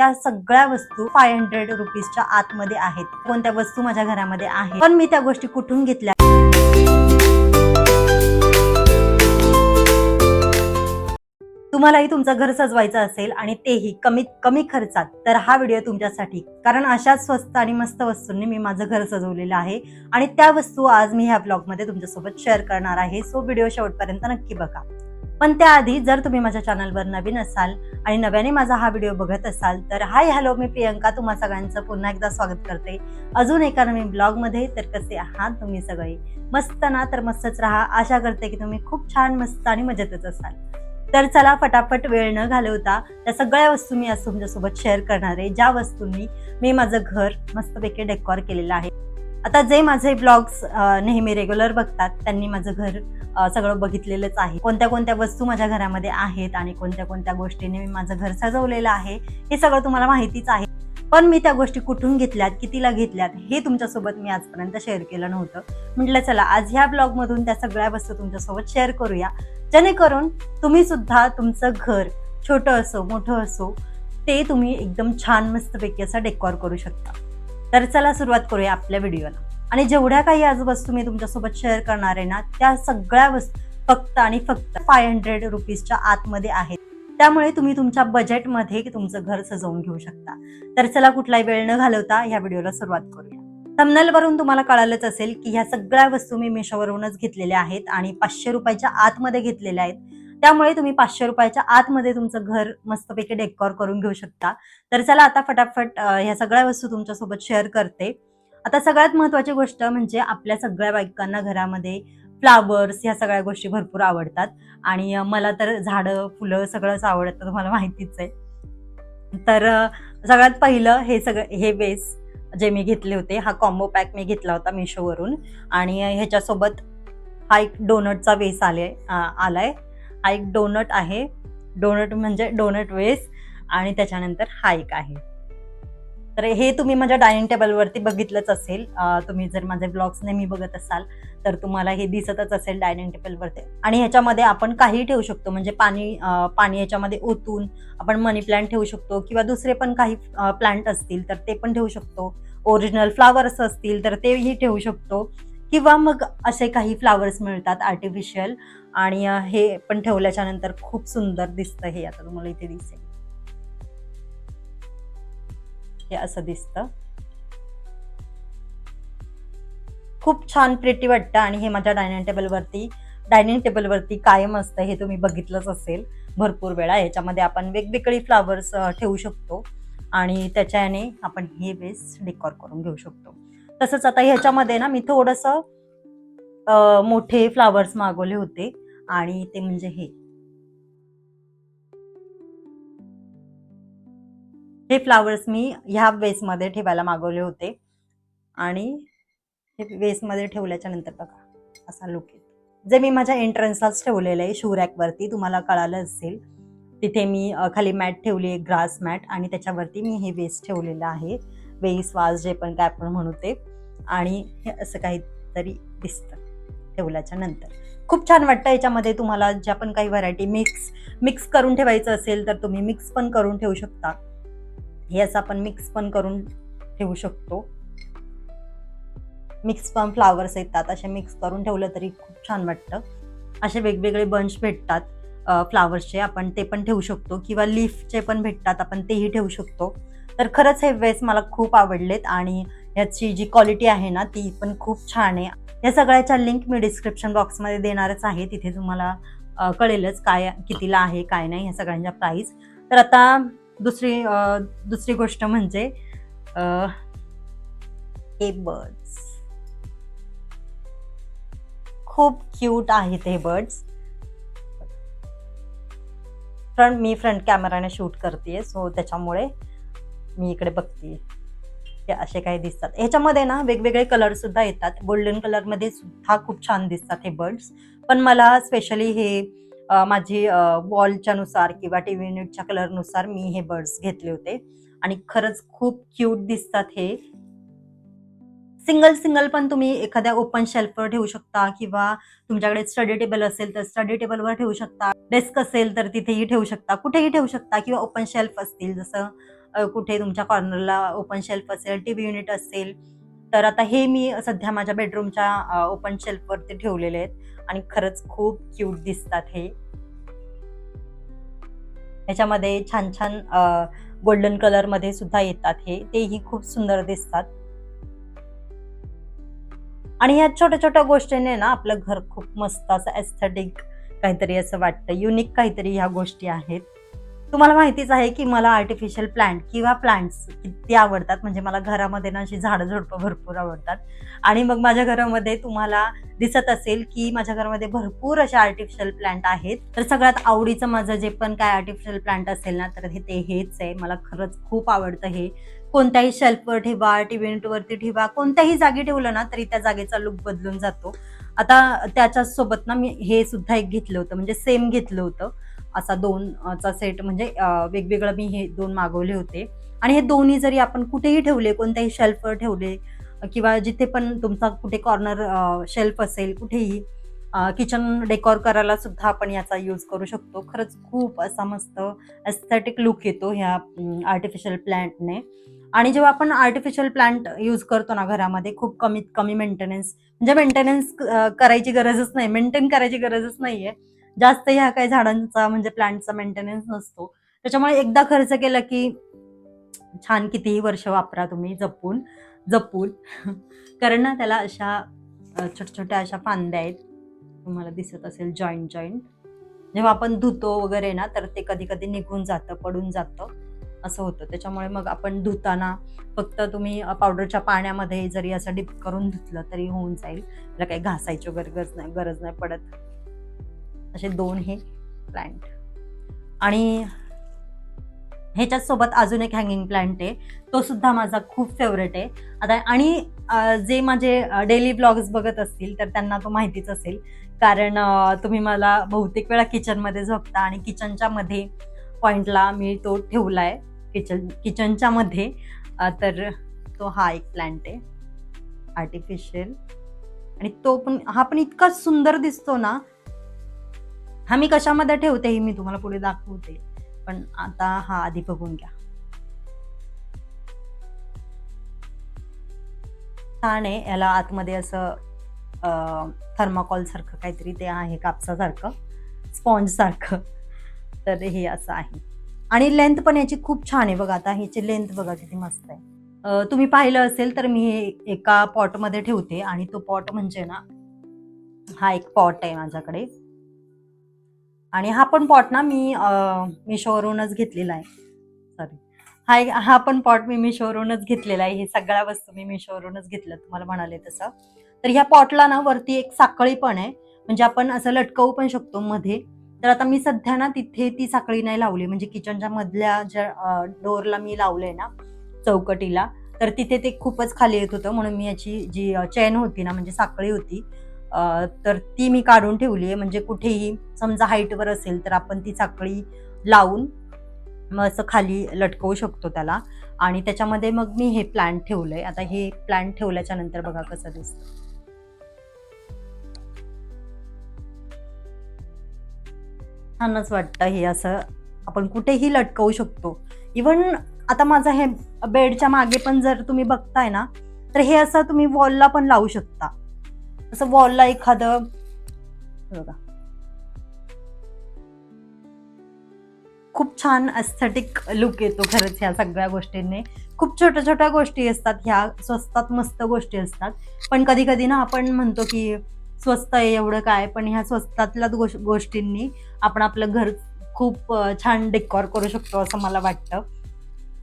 त्या सगळ्या वस्तू 500 रुपीजच्या आतमध्ये आहेत. कोणत्या वस्तू माझ्या घरामध्ये आहेत, पण मी त्या गोष्टी कुठून घेतल्या, तुम्हालाही तुमचं घर सजवायचं असेल आणि तेही कमीत कमी खर्चात, तर हा व्हिडिओ तुमच्यासाठी. कारण अशाच स्वस्त आणि मस्त वस्तूंनी मी माझं घर सजवलेलं आहे आणि त्या वस्तू आज मी ह्या ब्लॉगमध्ये तुमच्यासोबत शेअर करणार आहे. सो व्हिडिओ शेवटपर्यंत नक्की बघा. पण त्याआधी जर तुम्ही माझ्या चॅनलवर नवीन असाल आणि नव्याने माझा हा व्हिडिओ बघत असाल तर हाय हॅलो, मी प्रियंका तुम्हा सगळ्यांचं पुन्हा एकदा स्वागत करते अजून एका नवीन ब्लॉगमध्ये. तर कसे आहात तुम्ही सगळे? मस्त ना? तर मस्तच राहा. आशा करते की तुम्ही खूप छान, मस्त आणि मजेतच असाल. तर चला फटाफट वेळ न घालवता त्या सगळ्या वस्तू मी आज तुमच्यासोबत शेअर करणार आहे, ज्या वस्तूंनी मी माझं घर मस्तपैकी डेकोर केलेलं आहे. आता जे माझे ब्लॉग्स नेहमी रेग्युलर बघतात त्यांनी माझं घर सगळं बघितलेलंच आहे. कोणत्या कोणत्या वस्तू माझ्या घरामध्ये आहेत आणि कोणत्या कोणत्या गोष्टीने मी माझं घर सजवलेलं आहे हे सगळं तुम्हाला माहितीच आहे. पण मी त्या गोष्टी कुठून घेतल्यात, कितीला घेतल्यात हे तुमच्यासोबत मी आजपर्यंत शेअर केलं नव्हतं. म्हटलं चला आज ह्या ब्लॉगमधून त्या सगळ्या वस्तू तुमच्यासोबत शेअर करूया, जेणेकरून तुम्ही सुद्धा तुमचं घर छोटं असो मोठं असो ते तुम्ही एकदम छान मस्तपैकी असं डेकोर करू शकता. तर चला सुरुवात करूया आपल्या व्हिडिओला. आणि जेवढ्या काही आज वस्तू मी तुमच्यासोबत शेअर करणार आहे ना, त्या सगळ्या वस्तू फक्त आणि फक्त 500 रुपीजच्या आतमध्ये आहेत. त्यामुळे तुम्ही तुमच्या बजेटमध्ये तुमचं घर सजवून घेऊ शकता. तर चला कुठलाही वेळ न घालवता ह्या व्हिडिओला सुरुवात करूया. थंबनेलवरून तुम्हाला कळालंच असेल की ह्या सगळ्या वस्तू मी मिशोवरूनच घेतलेल्या आहेत आणि 500 रुपयाच्या आतमध्ये घेतलेल्या आहेत. त्यामुळे तुम्ही 500 रुपयाच्या आतमध्ये तुमचं घर मस्तपैकी डेकोर करून घेऊ शकता. तर चला आता फटाफट ह्या सगळ्या वस्तू तुमच्यासोबत शेअर करते. आता सगळ्यात महत्त्वाची गोष्ट म्हणजे आपल्या सगळ्या बायकांना घरामध्ये फ्लावर्स ह्या सगळ्या गोष्टी भरपूर आवडतात आणि मला तर झाडं फुलं सगळंच आवडतं, तुम्हाला माहितीच आहे. तर सगळ्यात पहिलं हे वेस जे मी घेतले होते, हा कॉम्बो पॅक मी घेतला होता मिशोवरून आणि ह्याच्यासोबत हा एक डोनटचा वेस आलाय. हा एक डोनट आहे, डोनट म्हणजे डोनट वेस, आणि त्याच्यानंतर हा एक आहे. तर हे तुम्ही माझ्या डायनिंग टेबलवरती बघितलंच असेल. तुम्ही जर माझे ब्लॉग्स नेहमी बघत असाल तर तुम्हाला हे दिसतच असेल डायनिंग टेबलवरती. आणि ह्याच्यामध्ये आपण काही ठेवू शकतो, म्हणजे पाणी ह्याच्यामध्ये ओतून आपण मनी प्लांट ठेवू शकतो किंवा दुसरे पण काही प्लांट असतील तर ते पण ठेवू शकतो. ओरिजिनल फ्लावर्स असतील तर तेही ठेवू शकतो किंवा मग असे काही फ्लावर्स मिळतात आर्टिफिशियल, आणि हे पण ठेवल्याच्या नंतर खूप सुंदर दिसतं. हे आता तुम्हाला इथे दिसेल, हे असं दिसतं, खूप छान प्रिटी वाटतं. आणि हे माझ्या डायनिंग टेबलवरती कायम असतं, हे तुम्ही बघितलंच असेल भरपूर वेळा. ह्याच्यामध्ये आपण वेगवेगळी फ्लावर्स ठेवू शकतो आणि त्याच्याने आपण हे वेस डेकोर करून घेऊ शकतो. तसंच आता ह्याच्यामध्ये ना मी थोडंसं मोठे फ्लावर्स मागवले होते आणि ते म्हणजे हे फ्लावर्स मी ह्या वेसमध्ये ठेवायला मागवले होते आणि हे वेसमध्ये ठेवल्याच्या नंतर बघा असा लुक येतो. जे मी माझ्या एंट्रन्सलाच ठेवलेलं आहे शू रॅकवरती, तुम्हाला कळालं असेल. तिथे मी खाली मॅट ठेवली आहे, ग्रास मॅट, आणि त्याच्यावरती मी हे वेस ठेवलेलं आहे. वेस वाज जे पण काय आपण म्हणू ते. आणि हे असं काहीतरी दिसतं ठेवल्याच्या नंतर. खूप छान वाटतं. याच्यामध्ये तुम्हाला ज्या पण काही व्हरायटी मिक्स करून ठेवायचं असेल तर तुम्ही मिक्स पण करून ठेवू शकता. हे असं आपण मिक्स पण करून ठेवू शकतो. मिक्स पण फ्लावर्स येतात, असे मिक्स करून ठेवलं तरी खूप छान वाटतं. असे वेगवेगळे बंच भेटतात फ्लावर्सचे, आपण ते पण ठेवू शकतो किंवा लीफचे पण भेटतात, आपण तेही ठेवू शकतो. तर खरंच हे वेस मला खूप आवडलेत आणि ह्याची जी क्वालिटी आहे ना ती पण खूप छान आहे. या सगळ्याच्या लिंक मी डिस्क्रिप्शन बॉक्समध्ये देणारच आहे, तिथे तुम्हाला कळेलच काय कितीला आहे काय नाही ह्या सगळ्यांच्या प्राईस. तर आता दुसरी गोष्ट म्हणजे हे बर्ड्स खूप क्यूट आहेत. हे बर्ड्स मी फ्रंट कॅमेराने शूट करते, सो त्याच्यामुळे मी इकडे बघते. हे असे काही दिसतात. ह्याच्यामध्ये ना वेगवेगळे कलर सुद्धा येतात. गोल्डन कलर मध्ये सुद्धा खूप छान दिसतात हे बर्ड्स. पण मला स्पेशली हे माझी वॉलच्या नुसार किंवा टीव्ही युनिटच्या कलरनुसार मी हे बर्ड्स घेतले होते आणि खरंच खूप क्यूट दिसतात. हे सिंगल पण तुम्ही एखाद्या ओपन शेल्फवर ठेवू शकता किंवा तुमच्याकडे स्टडी टेबल असेल तर स्टडी टेबलवर ठेवू शकता. डेस्क असेल तर तिथेही ठेवू शकता, कुठेही ठेवू शकता, किंवा ओपन शेल्फ असतील जसं कुठे तुमच्या कॉर्नरला ओपन शेल्फ असेल, टीव्ही युनिट असेल, तर आता हे मी सध्या माझ्या बेडरूमच्या ओपन शेल्फवरती ठेवलेले आहेत आणि खरंच खूप क्यूट दिसतात हे. ह्याच्यामध्ये छान छान गोल्डन कलरमध्ये सुद्धा येतात हे, तेही खूप सुंदर दिसतात. आणि ह्या छोट्या-छोट्या गोष्टींनी ना आपलं घर खूप मस्त असं एस्थेटिक काहीतरी असं वाटतं. युनिक काहीतरी ह्या गोष्टी आहेत. तुम्हाला माहितीच आहे, की मला आर्टिफिशियल प्लांट किंवा प्लांट्स किती आवडतात. म्हणजे मला घरामध्ये ना अशी झाडं-झुडपं भरपूर आवडतात. आणि मग माझ्या घरामध्ये तुम्हाला दिसत असेल, की माझ्या घरामध्ये भरपूर असे आर्टिफिशियल प्लांट आहेत. तर सगळ्यात आवडीचं माझं जे पण काय आर्टिफिशियल प्लांट असेल ना, तर ते हेच आहे. मला खरंच खूप आवडतं हे. कोणत्याही शेल्फवर ठेवा, टीव्ही युनिटवरती ठेवा, कोणत्याही जागी ठेवलं ना, तरी त्या जागेचा लूक बदलून जातो. आता त्याच्याच सोबत ना मी हे सुद्धा एक घेतलं होतं, म्हणजे सेम घेतलं होतं. असा 2 चा सेट, म्हणजे वेगवेगळं मी हे 2 मागवले होते. आणि हे दोन्ही जरी आपण कुठेही ठेवले, कोणत्याही शेल्फवर ठेवले किंवा जिथे पण तुमचा कुठे कॉर्नर शेल्फ असेल कुठेही, किचन डेकोर करायला सुद्धा आपण याचा यूज करू शकतो. खरंच खूप असा मस्त एस्थेटिक लूक येतो ह्या आर्टिफिशियल प्लांटने. आणि जेव्हा आपण आर्टिफिशियल प्लांट यूज करतो ना घरामध्ये, खूप कमीत कमी मेंटेनन्स, म्हणजे मेंटेनन्स करायची गरजच नाही, मेंटेन करायची गरजच नाहीये. जास्त ह्या काही झाडांचा म्हणजे प्लांटचा मेंटेनन्स नसतो. त्याच्यामुळे एकदा खर्च केला की छान कितीही वर्ष वापरा तुम्ही जपून, जपून. कारण ना त्याला अशा छोट्या-छोट्या अशा फांद्या आहेत. तुम्हाला दिसत असेल जॉइंट. जेव्हा आपण धुतो वगैरे ना, तर ते कधी-कधी निघून जातं, पडून जातं, असं होतं. त्याच्यामुळे मग आपण धुताना फक्त तुम्ही पावडरच्या पाण्यामध्ये जरी असं डिप करून धुतलं तरी होऊन जाईल. त्याला काही घासायची गरज नाही पडत. असे 2 हे प्लांट. आणि ह्याच्याच सोबत अजून एक हँगिंग प्लांट आहे. तो सुद्धा माझा खूप फेव्हरेट आहे. आता आणि जे माझे डेली व्लॉग्स बघत असतील तर त्यांना तो माहितीच असेल. कारण तुम्ही मला बहुतेक वेळा किचनमध्ये बघता आणि किचनच्या मध्ये पॉइंटला मी तो ठेवलाय. किचनच्या मध्ये तर तो हा एक प्लांट आहे आर्टिफिशियल. आणि हा पण इतका सुंदर दिसतो ना. हा मी कशामध्ये ठेवते हे मी तुम्हाला पुढे दाखवते. पण आता हा आधी बघून घ्या. छान आहे. याला आतमध्ये असं थर्माकोल सारखं काहीतरी ते आहे, कापसासारखं, स्पॉन्ज सारखं. तर हे असं आहे. आणि लेंथ पण याची खूप छान आहे बघा. आता ह्याची लेंथ बघा किती मस्त आहे. तुम्ही पाहिलं असेल तर मी हे एका पॉटमध्ये ठेवते आणि तो पॉट म्हणजे ना, हा एक पॉट आहे माझ्याकडे. आणि हा पण पॉट ना मी Meeshoवरूनच घेतलेला आहे. सॉरी. हा पण पॉट मी Meeshoवरूनच घेतलेला आहे. हे सगळ्या वस्तू मी Meeshoवरूनच घेतल्या तुम्हाला म्हणाले तसं. तर ह्या पॉटला ना वरती एक साखळी पण आहे. म्हणजे आपण असं लटकवू पण शकतो मध्ये. तर आता मी सध्या ना तिथे ती साखळी नाही लावली. म्हणजे किचनच्या मधल्या ज्या डोअरला मी लावलंय ना, चौकटीला, तर तिथे ते खूपच खाली येत होतं. म्हणून मी याची जी चेन होती ना, म्हणजे साखळी होती, तर ती मी काढून ठेवली आहे. म्हणजे कुठेही समजा हाईटवर असेल तर आपण ती साखळी लावून मग असं खाली लटकवू शकतो त्याला. आणि त्याच्यामध्ये मग मी हे प्लांट ठेवलंय. आता हे प्लांट ठेवल्याच्या नंतर बघा कसं दिसतं. छानच वाटतं हे असं आपण कुठेही लटकवू शकतो. इव्हन आता माझं हे बेडच्या मागे पण जर तुम्ही बघताय ना, तर हे असं तुम्ही वॉलला पण लावू शकता. असं वॉलला एखादं बघा, खूप छान एस्थेटिक लुक येतो खरंच ह्या सगळ्या गोष्टींनी. खूप छोट्या-छोट्या गोष्टी असतात ह्या, स्वस्तात मस्त गोष्टी असतात. पण कधी-कधी ना आपण म्हणतो की स्वस्त आहे एवढं काय, पण ह्या स्वस्तातल्याच गोष्टींनी आपण आपलं घर खूप छान डेकोर करू शकतो असं मला वाटतं.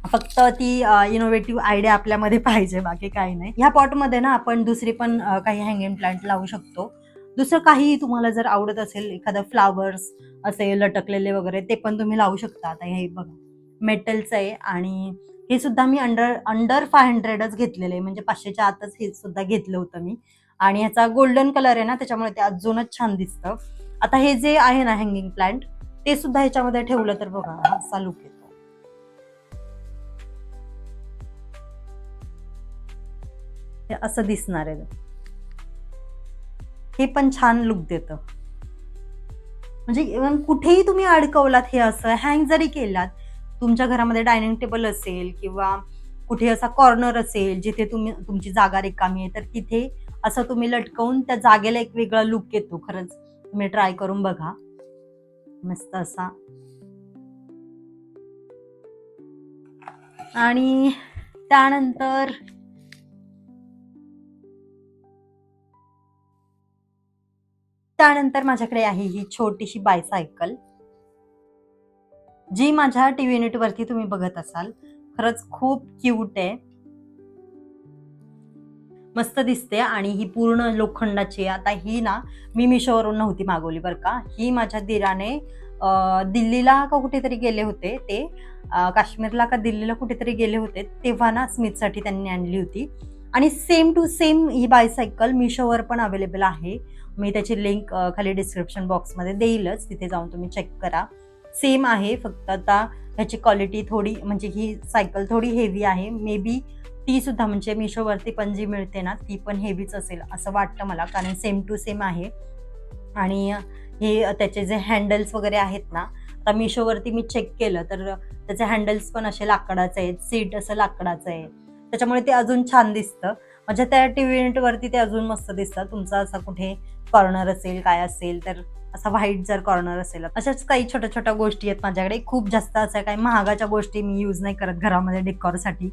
फक्त ती इनोव्हेटिव्ह आयडिया आपल्यामध्ये पाहिजे, बाकी काही नाही. ह्या पॉटमध्ये ना आपण दुसरी पण काही हँगिंग प्लांट लावू शकतो. दुसरं काहीही तुम्हाला जर आवडत असेल, एखादं फ्लॉवर्स असे लटकलेले वगैरे, ते पण तुम्ही लावू शकता. आता हे बघा, मेटलचं आहे आणि हे सुद्धा मी अंडर 500च घेतलेलं आहे. म्हणजे 500च्या आतच हे सुद्धा घेतलं होतं मी. आणि ह्याचा गोल्डन कलर आहे ना, त्याच्यामुळे ते अजूनच छान दिसतं. आता हे जे आहे ना हँगिंग प्लांट, ते सुद्धा ह्याच्यामध्ये ठेवलं तर बघा असा लुक येतो. हे असं दिसणार आहे. हे पण छान लुक देतं. म्हणजे इव्हन कुठेही तुम्ही अडकवलात, हे असं हँग जरी केलात, तुमच्या घरामध्ये डायनिंग टेबल असेल किंवा कुठे असा कॉर्नर असेल जिथे तुमची जागा रिकामी आहे, तर तिथे असं तुम्ही लटकवून त्या जागेला एक वेगळा लुक येतो. खरंच तुम्ही ट्राय करून बघा. मस्त असा. आणि त्यानंतर त्यानंतर माझ्याकडे आहे ही छोटीशी बायसायकल, जी माझ्या टीव्ही युनिट वरती तुम्ही बघत असाल. खरंच खूप क्यूट आहे, मस्त दिसते आणि ही पूर्ण लोखंडाची आहे. आता ही ना मी मिशोवरून नव्हती मागवली बरं का. ही माझ्या दिराने दिल्लीला का कुठेतरी गेले होते ते, काश्मीरला का दिल्लीला कुठेतरी गेले होते, तेव्हा ना स्मिथसाठी त्यांनी आणली होती. आणि सेम टू सेम ही बायसायकल मिशोवर पण अवेलेबल आहे. मी त्याची लिंक खाली डिस्क्रिप्शन बॉक्समध्ये देईलच, तिथे जाऊन तुम्ही चेक करा. सेम आहे, फक्त आता ह्याची क्वालिटी थोडी, म्हणजे ही सायकल थोडी हेवी आहे. मे बी ती सुद्धा म्हणजे मिशोवरती पण जी मिळते ना ती पण हेवीच असेल असं वाटतं मला, कारण सेम टू सेम आहे. आणि हे त्याचे जे हँडल्स वगैरे आहेत ना, आता मिशोवरती मी चेक केलं तर त्याचे हँडल्स पण असे लाकडाचे आहेत, सीट असं लाकडाचं आहे, त्याच्यामुळे ते अजून छान दिसतं. म्हणजे त्या टीव्ही युनिटवरती ते अजून मस्त दिसतं. तुमचा असा कुठे कॉर्नर असेल काय असेल तर असा व्हाईट जर कॉर्नर असेल, अशाच काही छोट्या छोट्या गोष्टी आहेत माझ्याकडे. खूप जास्त असं काही महागाच्या गोष्टी मी यूज नाही करत घरामध्ये डेकोरसाठी.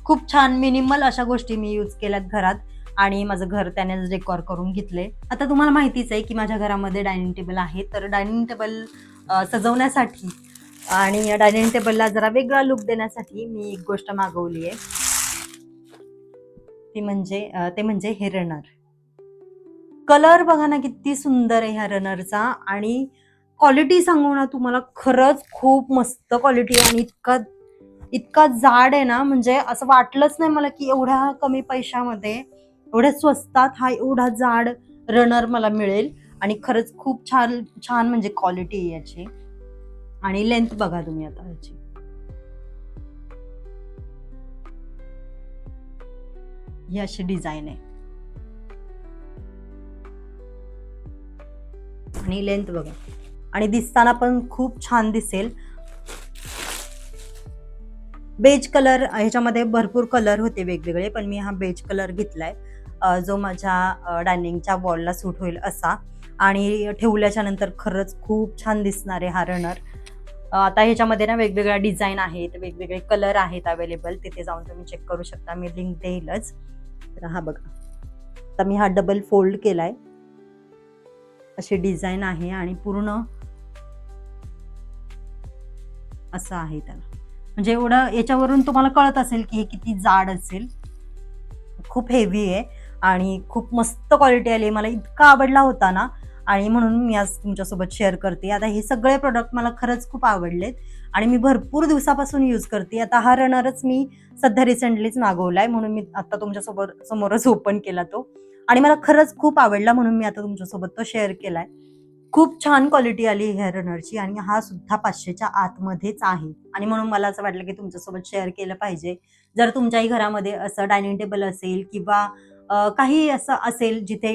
खूप छान मिनिमल अशा गोष्टी मी यूज केल्यात घरात आणि माझं घर त्यानेच डेकोर करून घेतले. आता तुम्हाला माहितीच आहे की माझ्या घरामध्ये डायनिंग टेबल आहे, तर डायनिंग टेबल सजवण्यासाठी आणि डायनिंग टेबलला जरा वेगळा लुक देण्यासाठी मी एक गोष्ट मागवली आहे, ते म्हणजे हे रनर. कलर बघा ना किती सुंदर आहे ह्या रनरचा, आणि क्वालिटी सांगू ना तुम्हाला, खरंच खूप मस्त क्वालिटी आहे. आणि इतका इतका जाड आहे ना, म्हणजे असं वाटलंच नाही मला की एवढ्या कमी पैशामध्ये एवढ्या स्वस्तात हा एवढा जाड रनर मला मिळेल. आणि खरंच खूप छान छान म्हणजे क्वालिटी आहे याची. आणि लेंथ बघा तुम्ही आता याची, ही अशी डिझाईन आहे आणि लेंथ बघा, आणि दिसताना पण खूप छान दिसेल. बेज कलर, ह्याच्यामध्ये भरपूर कलर होते वेगवेगळे, पण मी हा बेज कलर घेतलाय जो माझ्या डायनिंगच्या वॉलला सूट होईल असा. आणि ठेवल्याच्या नंतर खरंच खूप छान दिसणार आहे हा रनर. आता ह्याच्यामध्ये ना वेगवेगळ्या डिझाईन आहेत, वेगवेगळे कलर आहेत अवेलेबल, तिथे जाऊन तुम्ही चेक करू शकता, मी लिंक देईलच. तर हा बघा, आता मी हा डबल फोल्ड केलाय, अशी डिझाईन आहे आणि पूर्ण असं आहे त्याला. म्हणजे एवढं याच्यावरून तुम्हाला कळत असेल की हे किती जाड असेल. खूप हेवी आहे आणि खूप मस्त क्वालिटी आली. मला इतका आवडला होता ना, आणि म्हणून मी आज तुमच्यासोबत शेअर करते. आता हे सगळे प्रोडक्ट मला खरंच खूप आवडलेत आणि मी भरपूर दिवसापासून यूज करते. आता हा रनरच मी सध्या रिसेंटलीच मागवलाय, म्हणून मी आता तुमच्यासोबत समोरच ओपन केला तो, आणि मला खरंच खूप आवडला, म्हणून मी आता तुमच्यासोबत तो शेअर केलाय. खूप छान क्वालिटी आली ह्या रनरची, आणि हा सुद्धा 500च्या आतमध्येच आहे, आणि म्हणून मला असं वाटलं की तुमच्यासोबत शेअर केलं पाहिजे. जर तुमच्याही घरामध्ये असं डायनिंग टेबल असेल किंवा काही असं असेल जिथे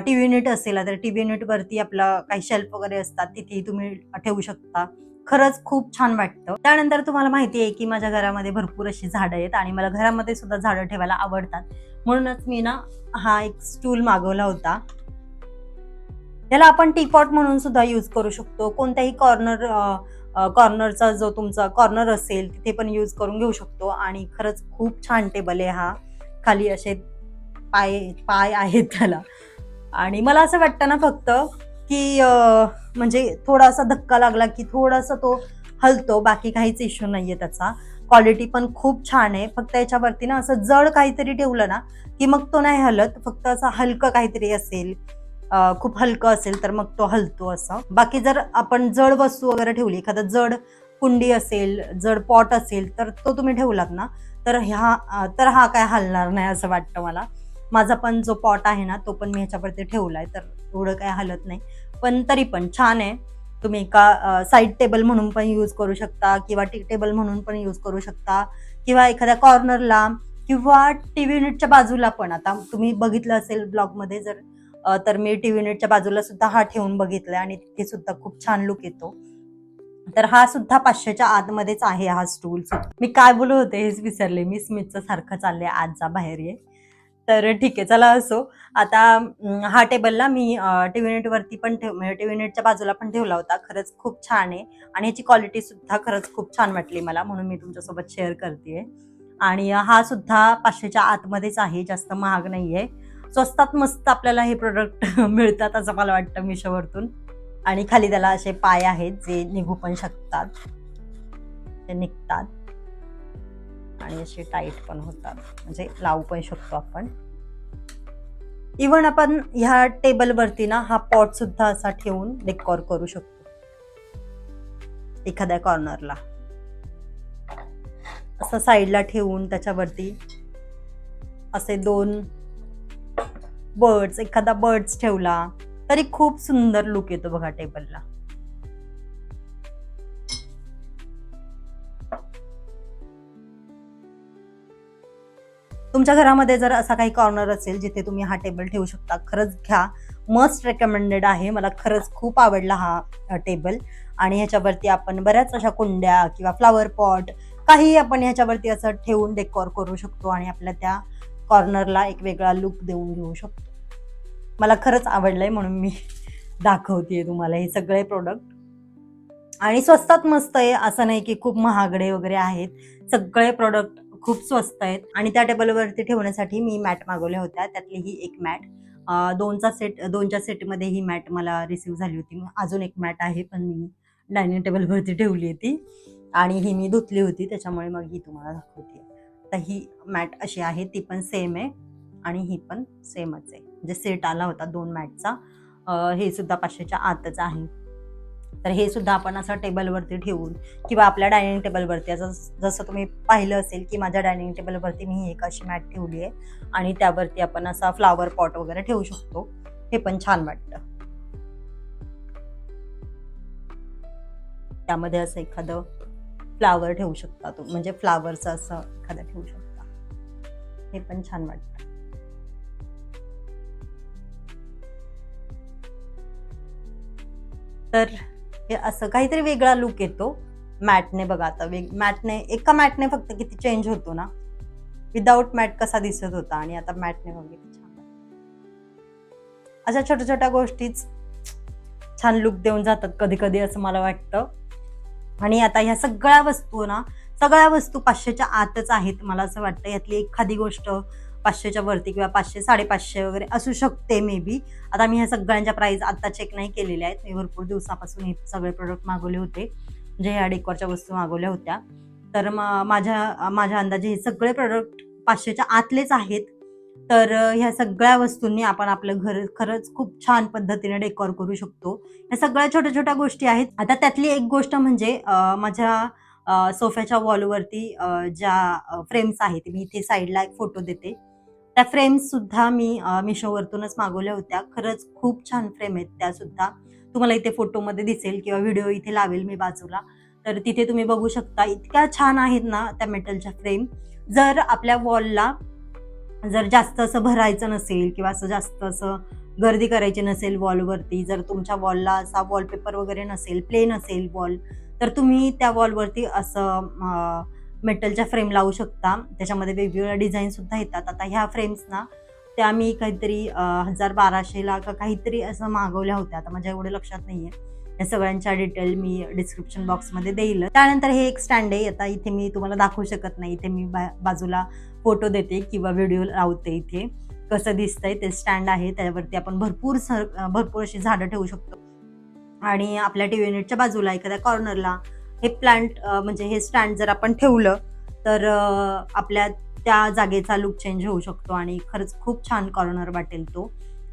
टीव्ही युनिट असेल, तर टीव्ही युनिट वरती आपलं काही शेल्फ वगैरे असतात, तिथे तुम्ही ठेवू शकता. खरंच खूप छान वाटतं. त्यानंतर तुम्हाला माहिती आहे की माझ्या घरामध्ये भरपूर अशी झाडं आहेत आणि मला घरामध्ये सुद्धा झाडं ठेवायला आवडतात. म्हणूनच मी ना हा एक स्टूल मागवला होता. त्याला आपण टीपॉट म्हणून सुद्धा यूज करू शकतो. कोणत्याही कॉर्नरचा जो तुमचा कॉर्नर असेल तिथे पण यूज करून घेऊ शकतो. आणि खरंच खूप छान टेबल आहे हा. खाली असे पाय पाय आहेत त्याला. आणि मला असं वाटतं ना फक्त की म्हणजे थोडासा धक्का लागला की थोडासा तो हलतो, बाकी काहीच इश्यू नाहीये त्याचा. क्वालिटी पण खूप छान आहे. फक्त याच्यावरती ना असं जड काहीतरी ठेवलं ना की मग तो नाही हलत. फक्त असं हलकं काहीतरी असेल, खूप हलकं असेल तर मग तो हलतो असं. बाकी जर आपण जड वस्तू वगैरे ठेवली, एखादं जड कुंडी असेल, जड पॉट असेल, तर तो तुम्ही ठेवलात ना तर हा काय हलणार नाही असं वाटतं मला. माझा पण जो पॉट आहे ना तो पण मी ह्याच्यावरती ठेवलाय, तर एवढं काय हलत नाही. पण तरी पण छान आहे. तुम्ही एका साईड टेबल म्हणून पण यूज करू शकता किंवा टी टेबल म्हणून पण यूज करू शकता, किंवा एखाद्या कॉर्नरला किंवा टीव्ही युनिटच्या बाजूला पण. आता तुम्ही बघितलं असेल ब्लॉगमध्ये जर, तर मी टीव्ही युनिटच्या बाजूला सुद्धा हा ठेवून बघितलाय आणि तिथे सुद्धा खूप छान लुक येतो. तर हा सुद्धा 500च्या आतमध्येच आहे हा स्टूल. मी काय बोलत होते हेच विसरले मी. स्मितचं सारखं चाललंय आज जा बाहेर ये. तर ठीक आहे, चला असो. आता हा टेबलला मी टीव्ही युनिटवरती पण म्हणजे टीव्ही युनिटच्या बाजूला पण ठेवला होता. खरंच खूप छान आहे आणि याची क्वालिटी सुद्धा खरंच खूप छान वाटली मला, म्हणून मी तुमच्यासोबत शेअर करते. आणि हा सुद्धा 500च्या आतमध्येच आहे, जास्त महाग नाहीये. स्वस्तात मस्त आपल्याला हे प्रोडक्ट मिळतात असं मला वाटतं मिशोवरतून. आणि खाली त्याला असे पाय आहेत जे निघू पण शकतात, ते निघतात आणि असे टाईट पण होतात, म्हणजे लावू पण शकतो आपण. इव्हन आपण ह्या टेबलवरती ना हा पॉट सुद्धा असा ठेवून डेकोर करू शकतो एखाद्या कॉर्नरला, असं साईडला ठेवून त्याच्यावरती असे 2 बर्ड्स, एखादा बर्ड्स ठेवला तरी खूप सुंदर लुक येतो बघा टेबलला. तुमच्या घरामध्ये जर असा काही कॉर्नर असेल जिथे तुम्ही हा टेबल ठेवू शकता, खरंच घ्या. मस्ट रेकमेंडेड आहे. मला खरंच खूप आवडला हा टेबल. आणि ह्याच्यावरती आपण बऱ्याच अशा कुंड्या किंवा फ्लॉवर पॉट काही आपण ह्याच्यावरती असं ठेवून डेकोर करू शकतो आणि आपल्या त्या कॉर्नरला एक वेगळा लुक देऊन घेऊ शकतो. मला खरंच आवडलंय म्हणून मी दाखवतेय तुम्हाला हे सगळे प्रोडक्ट. आणि स्वस्तात मस्त आहे, असं नाही की खूप महागडे वगैरे आहेत. सगळे प्रोडक्ट खूप स्वस्त आहेत. आणि त्या टेबलवरती ठेवण्यासाठी मी मॅट मागवल्या होत्या, त्यातली ही एक मॅट. 2च्या सेटमध्ये ही मॅट मला रिसीव्ह झाली होती. अजून एक मॅट आहे पण मी डायनिंग टेबलवरती ठेवली होती आणि ही मी धुतली होती, त्याच्यामुळे मग ही तुम्हाला दाखवते. तर ही मॅट अशी आहे, ती पण सेम आहे आणि ही पण सेमच आहे, म्हणजे सेट आला होता 2 मॅटचा. हे सुद्धा 500च्या आतच आहे. तर हे सुद्धा आपण असं टेबलवरती ठेवून किंवा आपल्या डायनिंग टेबलवरती, जसं तुम्ही पाहिलं असेल की माझ्या डायनिंग टेबलवरती मी एक अशी मॅट ठेवली आहे आणि त्यावरती आपण असा फ्लॉवर पॉट वगैरे ठेवू शकतो. हे पण छान वाटतं. त्यामध्ये असं एखादं फ्लावर ठेवू शकता तुम्ही, म्हणजे फ्लावरचं असं एखादं ठेवू शकता. हे पण छान वाटतं. तर हे असं काहीतरी वेगळा लुक येतो मॅटने. बघा आता मॅटने, एका मॅटने फक्त किती चेंज होतो ना. विदाऊट मॅट कसा दिसत होता आणि आता मॅटने बघा किती छान वाटतं. अशा छोट्या छोट्या गोष्टीच छान लुक देऊन जातात कधी कधी असं मला वाटतं. आणि आता ह्या सगळ्या वस्तू 500च्या आतच आहेत मला असं वाटतं. यातली एखादी गोष्ट 500च्या वरती किंवा 500, 550 वगैरे असू शकते मे बी. आता मी ह्या सगळ्यांच्या प्राइस आता चेक नाही केलेल्या आहेत. मी भरपूर दिवसापासून हे सगळे प्रोडक्ट मागवले होते, म्हणजे ह्या डेकोरच्या वस्तू मागवल्या होत्या. तर माझ्या अंदाजे हे सगळे प्रोडक्ट 500च्या आतलेच आहेत. तर ह्या सगळ्या वस्तूंनी आपण आपलं घर खरंच खूप छान पद्धतीने डेकोर करू शकतो. ह्या सगळ्या छोट्या छोट्या गोष्टी आहेत. आता त्यातली एक गोष्ट म्हणजे माझ्या सोफ्याच्या वॉलवरती ज्या फ्रेम्स आहेत, मी इथे साईडला एक फोटो देते. त्या फ्रेम्स सुद्धा मी मिशोवरतूनच मागवल्या होत्या. खरंच खूप छान फ्रेम आहेत त्या सुद्धा. तुम्हाला इथे फोटोमध्ये दिसेल किंवा व्हिडिओ इथे लावेल मी बाजूला. तर तिथे तुम्ही बघू शकता, इतक्या छान आहेत ना त्या मेटलच्या फ्रेम. जर आपल्या वॉलला जर जास्त असं भरायचं नसेल किंवा असं जास्त असं गर्दी करायची नसेल वॉलवरती, जर तुमच्या वॉलला असा वॉलपेपर वगैरे नसेल, प्लेन असेल वॉल, तर तुम्ही त्या वॉलवरती असं मेटलच्या फ्रेम लावू शकता. त्याच्यामध्ये वेगवेगळ्या डिझाईन सुद्धा येतात. आता ह्या फ्रेम्स ना त्या मी काहीतरी 1200ला का काहीतरी असं मागवल्या होत्या. आता माझ्या एवढं लक्षात नाहीये. या सगळ्यांच्या डिटेल मी डिस्क्रिप्शन बॉक्समध्ये देईल. त्यानंतर हे एक स्टँड आहे. आता इथे मी तुम्हाला दाखवू शकत नाही, इथे मी बाजूला फोटो देते किंवा व्हिडिओ लावते. इथे कसं दिसतंय ते स्टँड आहे, त्यावरती आपण भरपूर अशी झाडं ठेवू शकतो. आणि आपल्या टीव्ही युनिटच्या बाजूला एखाद्या कॉर्नरला हे प्लांट म्हणजे हे स्टँड जर आपण ठेवलं तर आपल्या त्या जागेचा लुक चेंज होऊ शकतो आणि खरंच खूप छान कॉर्नर वाटेल तो.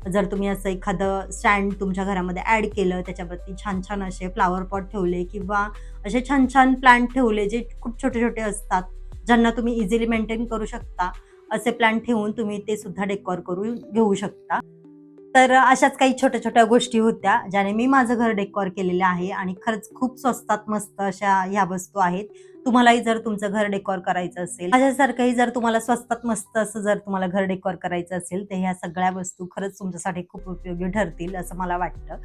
जर तुम्ही असं एखादं स्टँड तुमच्या घरामध्ये ऍड केलं, त्याच्यावरती छान छान असे फ्लॉवर पॉट ठेवले किंवा असे छान छान प्लांट ठेवले जे खूप छोटे छोटे असतात, ज्यांना तुम्ही इझिली मेंटेन करू शकता, असे प्लांट ठेवून तुम्ही ते सुद्धा डेकोर करून घेऊ शकता. तर अशाच काही छोट्या छोट्या गोष्टी होत्या ज्याने मी माझं घर डेकोर केलेलं आहे आणि खरंच खूप स्वस्तात मस्त अशा ह्या वस्तू आहेत. तुम्हालाही जर तुमचं घर डेकोर करायचं असेल, माझ्यासारखंही जर तुम्हाला स्वस्तात मस्त असं जर तुम्हाला घर डेकोर करायचं असेल, तर ह्या सगळ्या वस्तू खरंच तुमच्यासाठी खूप उपयोगी ठरतील असं मला वाटतं.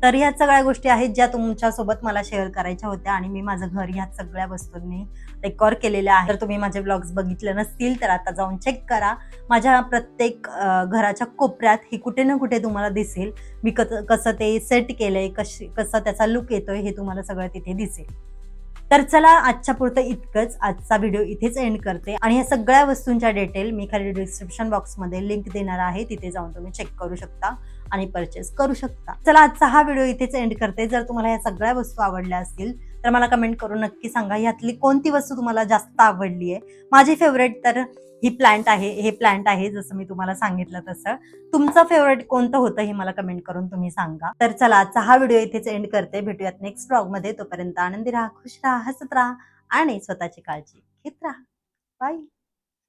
तर ह्या सगळ्या गोष्टी आहेत ज्या तुमच्यासोबत मला शेअर करायच्या होत्या आणि मी माझं घर ह्या सगळ्या वस्तूंनी डेकोर केलेल्या आहे. तर तुम्ही माझे व्लॉग्स बघितले नसतील तर आता जाऊन चेक करा. माझ्या प्रत्येक घराच्या कोपऱ्यात ही कुठे ना कुठे तुम्हाला दिसेल. मी कसं ते सेट केलंय, कसा त्याचा लुक येतोय हे तुम्हाला सगळं तिथे दिसेल. तर चला आजच्या पुरतं इतकंच. आजचा व्हिडिओ इथेच एंड करते आणि ह्या सगळ्या वस्तूंच्या डिटेल मी खाली डिस्क्रिप्शन बॉक्समध्ये लिंक देणार आहे. तिथे जाऊन तुम्ही चेक करू शकता आणि परचेस करू शकता. चला आजचा हा व्हिडिओ इथेच एंड करते. जर तुम्हाला ह्या सगळ्या वस्तू आवडल्या असतील तर मला कमेंट करून नक्की सांगा ह्यातली कोणती वस्तू तुम्हाला जास्त आवडली आहे. माझी फेवरेट तर ही प्लांट आहे, हे प्लांट आहे जसं मी तुम्हाला सांगितलं तसं. तुमचं फेवरेट कोणतं होतं हे मला कमेंट करून तुम्ही सांगा. तर चला आजचा हा व्हिडिओ इथेच एंड करते. भेटूयात नेक्स्ट व्लॉगमध्ये. तोपर्यंत आनंदी राहा, खुश राहा, हसत राहा आणि स्वतःची काळजी घेत राहा. बाय.